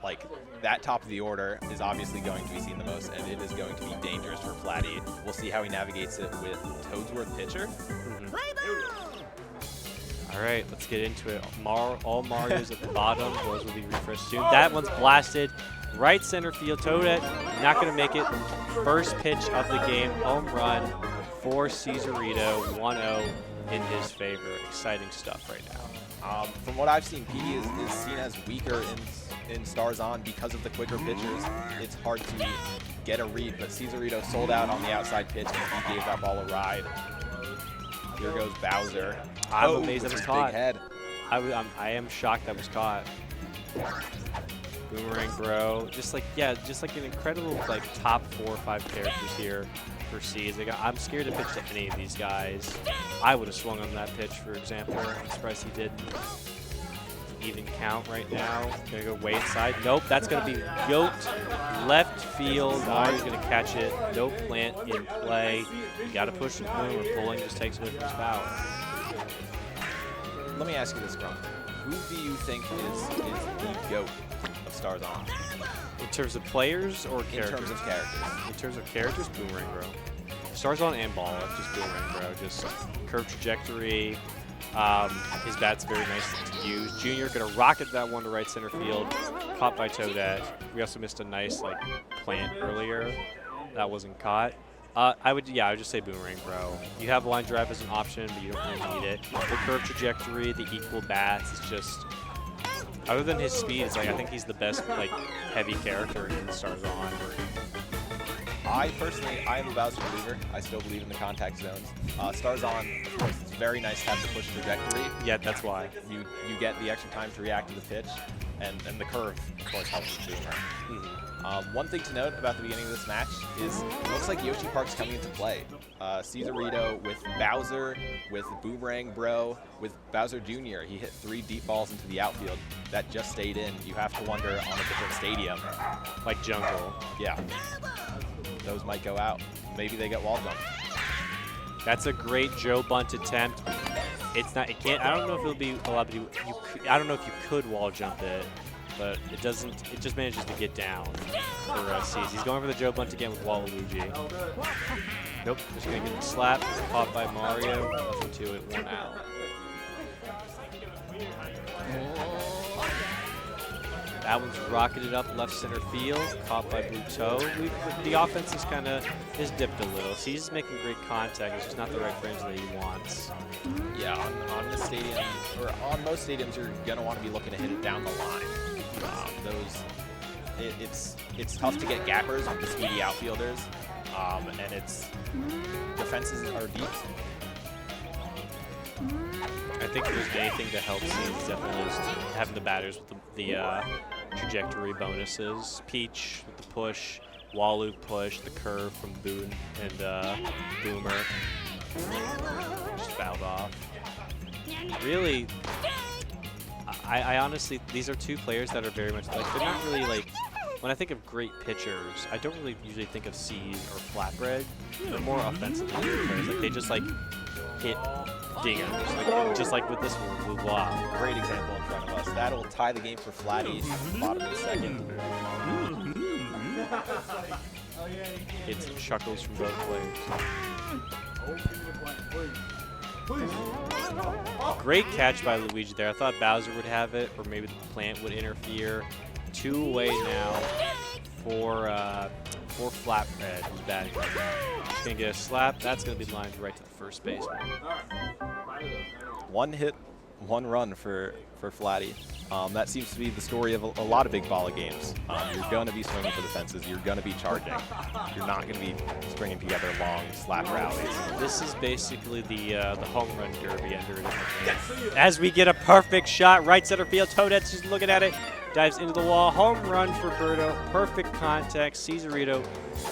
like, that top of the order is obviously going to be seen the most, and it is going to be dangerous for Flatty. We'll see how he navigates it with Toadsworth pitcher. All right, let's get into it. All Mario's at the bottom. Those will be refreshed soon. That one's blasted. Right center field. Toadette not going to make it. First pitch of the game. Home run for Cézar-ito. 1-0 in his favor. Exciting stuff right now. From what I've seen, PD is seen as weaker in Stars On because of the quicker pitchers. It's hard to get a read, but Cézar-ito sold out on the outside pitch and he gave that ball a ride. Here goes Bowser. I'm amazed that was caught. Big head. I am shocked that was caught. Boomerang Bro, just like an incredible top 4 or 5 characters here for C's. I'm scared to pitch to any of these guys. I would have swung on that pitch, for example. I'm surprised he didn't. Even count right now. Gonna go way inside. Nope, that's gonna be yoked left field. Mario's gonna catch it. No plant in play. You gotta push the boom, or pulling just takes away from his power. Let me ask you this, Grump. Who do you think is the GOAT of Stars On? In terms of players or characters? In terms of characters. In terms of characters, Boomerang Bro. Stars On and Balla, just Boomerang Bro. Just curve trajectory. His bat's very nice to use. Junior gonna rocket that one to right center field. Caught by Toadette. We also missed a nice plant earlier. That wasn't caught. I would just say Boomerang Bro. You have line drive as an option, but you don't really need it. The curve trajectory, the equal bats, it's just, other than his speed, it's I think he's the best heavy character in Stars On. I am a Bowser believer. I still believe in the contact zones. Stars On, of course, it's very nice to have the push trajectory. Yeah, that's why. You get the extra time to react to the pitch, and the curve, of course, helps with Boomerang. One thing to note about the beginning of this match is it looks like Yoshi Park's coming into play. Cézar-ito with Bowser, with Boomerang Bro, with Bowser Jr. He hit 3 deep balls into the outfield. That just stayed in. You have to wonder on a different stadium. Like Jungle. Yeah. Those might go out. Maybe they get wall jumped. That's a great Joe Bunt attempt. It's not. It can't. I don't know if it'll be allowed to do. I don't know if you could wall jump it, but it doesn't. It just manages to get down for C's. He's going for the Joe Bunt again with Waluigi. Nope. Just gonna get the slap. Caught by Mario. Nothing to it. 1 out. That one's rocketed up left center field, caught by Buteau. The offense is dipped a little. So he's making great contact. It's just not the right frames that he wants. Yeah, on this stadium, or on most stadiums, you're gonna want to be looking to hit it down the line. It's tough to get gappers on the speedy outfielders, and defenses are deep. I think if there's anything to help C's, definitely is having the batters with the trajectory bonuses. Peach with the push, Walu push, the curve from Boone and Boomer. Just fouled off. Really, I honestly, these are 2 players that are very much they're not really when I think of great pitchers, I don't really usually think of C's or Flatbread. They're more offensive players. They just hit dingers, just like with this one, Blah. Great example in front of us. That'll tie the game for Flatty at the bottom of the second. It's chuckles from both players. Great catch by Luigi there. I thought Bowser would have it, or maybe the plant would interfere. 2 away now for Flatbread, who's batting right now. He's going to get a slap. That's going to be lined right to the first baseman. 1 hit, 1 run for Flatty. That seems to be the story of a lot of big Balla games. You're going to be swinging for the fences. You're going to be charging. You're not going to be stringing together long slap rallies. This is basically the home run derby under a different name. As we get a perfect shot, right center field. Toadette's just looking at it. Dives into the wall. Home run for Berto. Perfect contact. Cézar-ito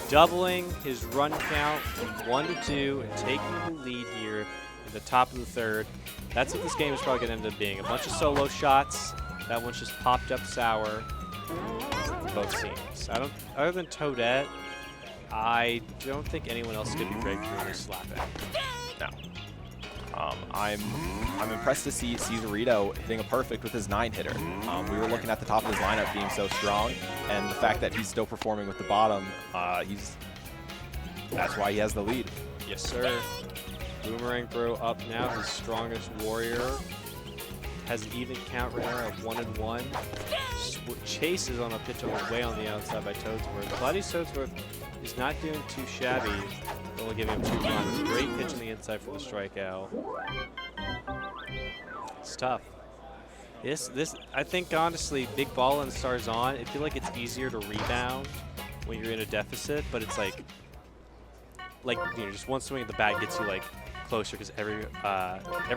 doubling his run count from 1 to 2 and taking the lead here in the top of the 3rd. That's what this game is probably going to end up being. A bunch of solo shots. That one's just popped up sour for both teams. Other than Toadette, I don't think anyone else is going to be breakthrough or slapping. No. I'm impressed to see Cézar-ito hitting a perfect with his 9-hitter. We were looking at the top of his lineup being so strong, and the fact that he's still performing with the bottom, that's why he has the lead. Yes, sir. Boomerang throw up now, his strongest warrior. Has an even count right now of 1-1. Chases on a pitch way on the outside by Toadsworth. Flatty's Toadsworth is not doing too shabby. Only giving him 2 runs. Great pitch on the inside for the strikeout. It's tough. This I think honestly, Big Ball and Stars on. I feel like it's easier to rebound when you're in a deficit, but it's like you know, just one swing at the bat gets you like closer because every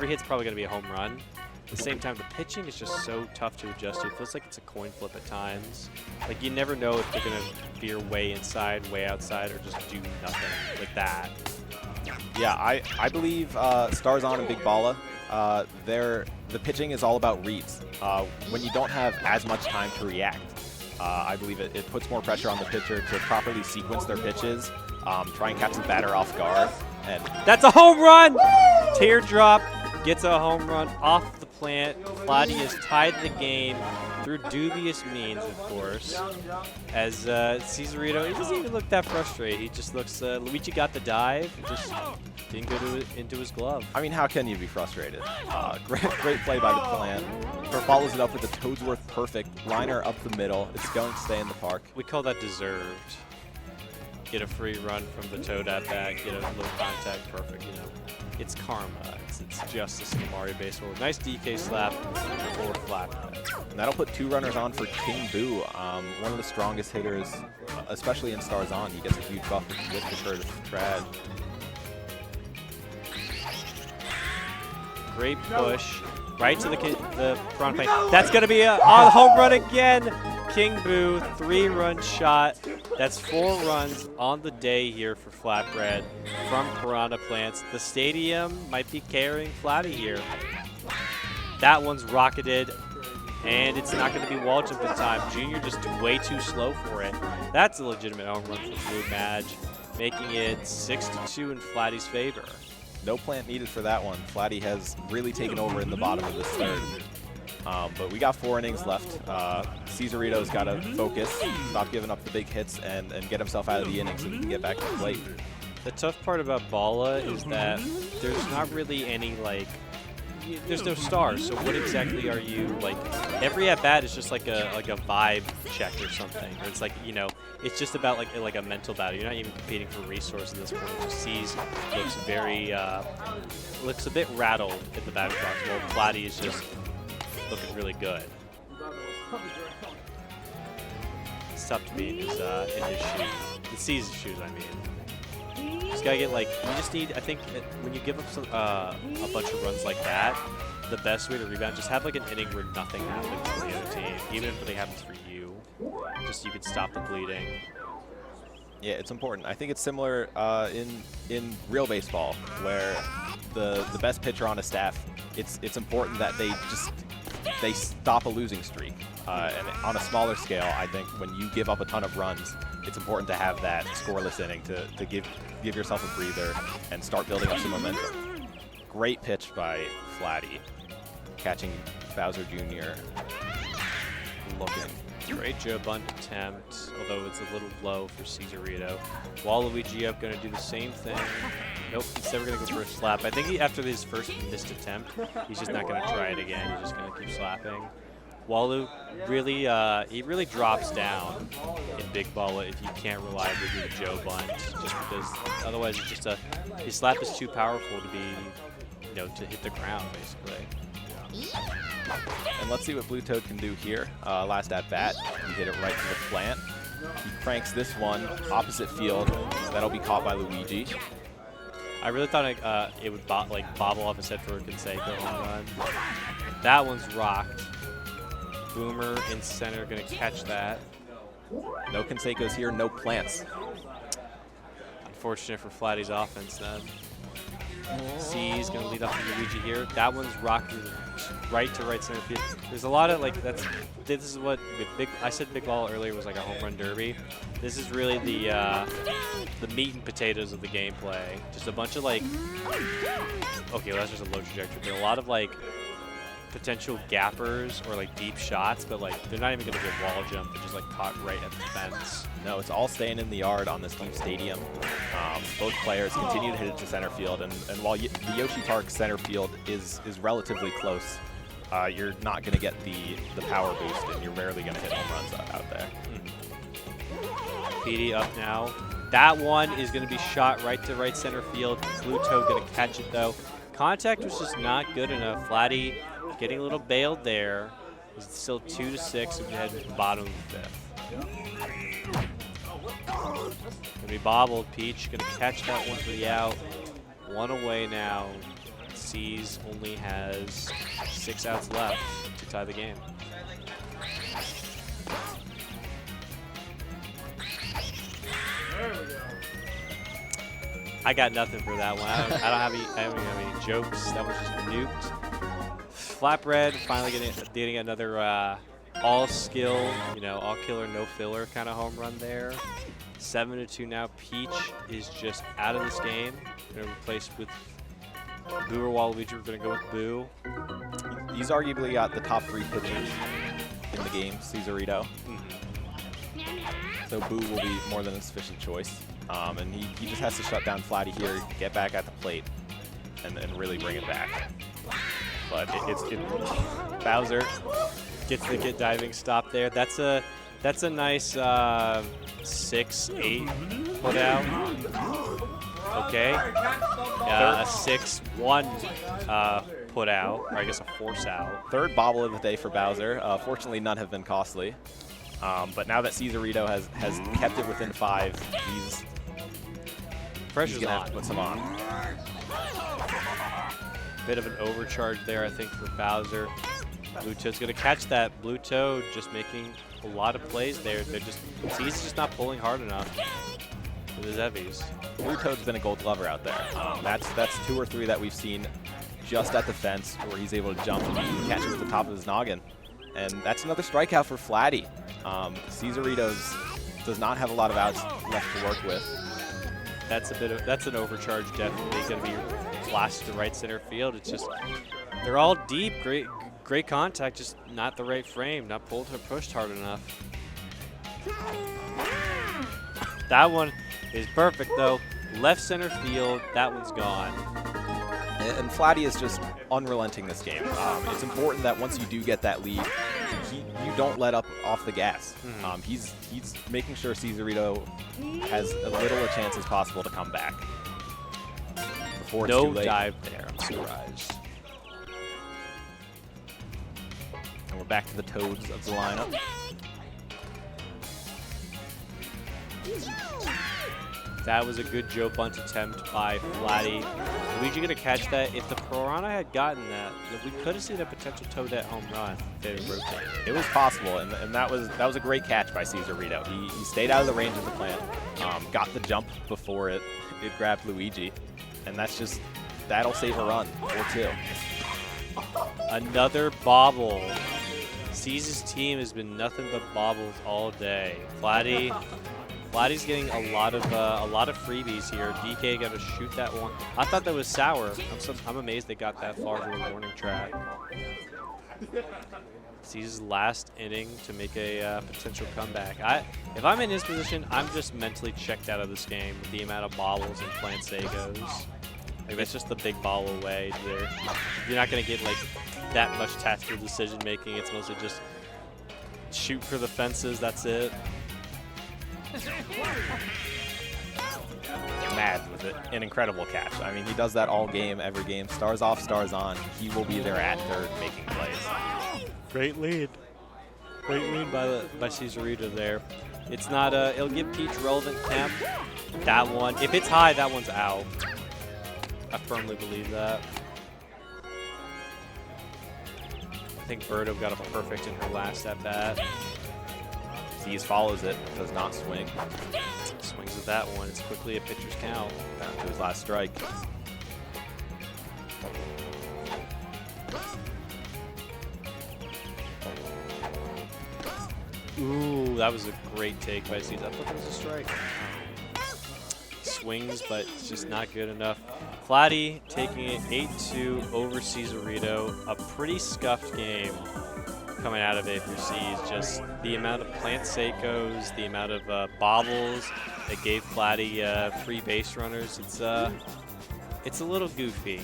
hit's probably gonna be a home run. At the same time, the pitching is just so tough to adjust to. It feels like it's a coin flip at times. Like you never know if they're gonna veer way inside, way outside, or just do nothing like that. Yeah, I believe Stars on and Big Balla, the pitching is all about reads. When you don't have as much time to react, I believe it puts more pressure on the pitcher to properly sequence their pitches, try and catch the batter off guard. And that's a home run! Teardrop gets a home run off the plant. Flatty has tied the game through dubious means, of course. As Cézar-ito, he doesn't even look that frustrated. He just looks, Luigi got the dive, just didn't go into his glove. I mean, how can you be frustrated? Great play by the plant. Follows it up with a Toadsworth perfect. Liner up the middle. It's going to stay in the park. We call that deserved. Get a free run from the Toad at bat, get a low contact perfect, you know. It's karma. It's justice in Mario Baseball. Nice DK slap for Flatbread. And that'll put 2 runners on for King Boo, one of the strongest hitters, especially in Stars On. He gets a huge buff with the Curtis Trad. Great push. Right to the front plate. That's going to be a home run again. King Boo, 3-run shot. That's 4 runs on the day here for Flatbread from Piranha Plants. The stadium might be carrying Flatty here. That one's rocketed, and it's not going to be wall jump in time. Junior just way too slow for it. That's a legitimate home run for Blue Madge, making it 6-2 in Flatty's favor. No plant needed for that one. Flatty has really taken over in the bottom of this third. But we got 4 innings left. Cézar-ito's got to focus, stop giving up the big hits, and get himself out of the inning so he can get back to the plate. The tough part about Balla is that there's not really any, like, there's no stars. So what exactly are you, like, every at-bat is just like a vibe check or something. Or it's like, you know, it's just about like a mental battle. You're not even competing for resources at this point. C's looks very, looks a bit rattled in the batter's box. Well, Flatty is just looking really good. It's tough to be in his shoes. The C's shoes, I mean. You just gotta get like, you just need, I think when you give up some, a bunch of runs like that, the best way to rebound, just have like an inning where nothing happens for the other team. Even if nothing happens for you, just you can stop the bleeding. Yeah, it's important. I think it's similar in real baseball, where the best pitcher on a staff, it's important that they stop a losing streak. And on a smaller scale, I think when you give up a ton of runs, it's important to have that scoreless inning to give yourself a breather and start building up some momentum. Great pitch by Flatty, catching Bowser Jr. Looking. Great Joe bunt attempt, although it's a little low for Cézar-ito. Waluigi up, going to do the same thing. Nope, he's never going to go for a slap. I think after his first missed attempt, he's just not going to try it again. He's just going to keep slapping. Walu really, he really drops down in Big Balla if you can't reliably do the Joe bunt, just because otherwise it's just his slap is too powerful to be, you know, to hit the ground basically. And let's see what Blue Toad can do here. Last at bat, he hit it right to the plant. He cranks this one opposite field. That'll be caught by Luigi. I really thought it would bobble off his head for a Conseco home run. That one's rocked. Boomer in center gonna catch that. No Consecos here, no plants. Unfortunate for Flatty's offense then. C's going to lead off with Luigi here. That one's rocking right to right center field. There's a lot of like this is what I said Big Ball earlier was like a home run derby. This is really the meat and potatoes of the gameplay. Just a bunch of like, okay, well, that's just a low trajectory, but a lot of like potential gappers or like deep shots, but like they're not even going to get wall jump. They're just like caught right at the fence. No, it's all staying in the yard on this deep stadium. Both players continue to hit it to center field, and while the Yoshi Park center field is relatively close, you're not going to get the power boost, and you're rarely going to hit home runs out there. PD up now. That one is going to be shot right to right center field. Blue Toad going to catch it though. Contact was just not good enough. Flatty getting a little bailed there. It's still 2-6 if we head to the bottom of the fifth. Gonna be bobbled. Peach gonna catch that one for the out. One away now. C's only has 6 outs left to tie the game. I got nothing for that one. I don't have any jokes. That was just nuked. Flatbread finally getting another all skill, all killer, no filler kind of home run there. 7-2 now. Peach is just out of this game. Going to replace with Boo or Waluigi. We're going to go with Boo. He's arguably got the top 3 pitchers in the game, Cézar-ito. So Boo will be more than a sufficient choice. And he just has to shut down Flatty here, get back at the plate, and really bring it back. But Bowser gets the diving stop there. That's a nice 6-8 put out. Okay. A 6-1 put out, or I guess a force out. Third bobble of the day for Bowser. Fortunately, none have been costly. But now that Cézar-ito has kept it within 5, he's pressure's gonna on. have to put some on. Bit of an overcharge there, I think, for Bowser. Blue Toad's going to catch that. Blue Toad just making a lot of plays there. He's just not pulling hard enough with his heavies. Blue Toad's been a gold glover out there. That's 2 or 3 that we've seen just at the fence where he's able to jump and catch it with the top of his noggin. And that's another strikeout for Flatty. Cézar-ito's does not have a lot of outs left to work with. That's an overcharge, definitely going to be blasted to right center field. It's just they're all deep, great contact, just not the right frame, not pulled or pushed hard enough. That one is perfect though. Left center field, that one's gone. And Flatty is just unrelenting this game. It's important that once you do get that lead, you don't let up off the gas. He's making sure Cézar-ito has as little a chance as possible to come back. Before it's too late. No dive there, I'm surprised. And we're back to the Toads of the lineup. That was a good Joe Bunt attempt by Flatty. Luigi gonna catch that. If the Piranha had gotten that, we could have seen a potential Toadette home run if they had rotated. It was possible, and that was a great catch by Cézar-ito. He stayed out of the range of the plant, got the jump before it grabbed Luigi, and that'll save a run or 2. Another bobble. C's team has been nothing but bobbles all day. Flatty's getting a lot of freebies here. DK got to shoot that one. I thought that was sour. I'm amazed they got that far to the warning track. C's last inning to make a potential comeback. If I'm in his position, I'm just mentally checked out of this game with the amount of bobbles and plant Sagos. Like, that's just the big ball away there. You're not going to get like that much tactical decision making. It's mostly just shoot for the fences. That's it. Mad with it. An incredible catch. I mean, he does that all game, every game. Stars off, stars on. He will be there at third making plays. Great lead. Great lead by Cézar-ito there. It's not it'll give Peach relevant temp. That one, if it's high, that one's out. I firmly believe that. I think Birdo got a perfect in her last at bat. C's follows it, does not swing. Swings at that one. It's quickly a pitcher's count. Down to his last strike. Ooh, that was a great take by Cézar. I thought that was a strike. Swings, but it's just not good enough. Flatty taking it 8-2 over Cézar-ito. A pretty scuffed game coming out of it for C's. Just the amount of plant Seikos, the amount of bobbles that gave Flatty free base runners. It's a little goofy.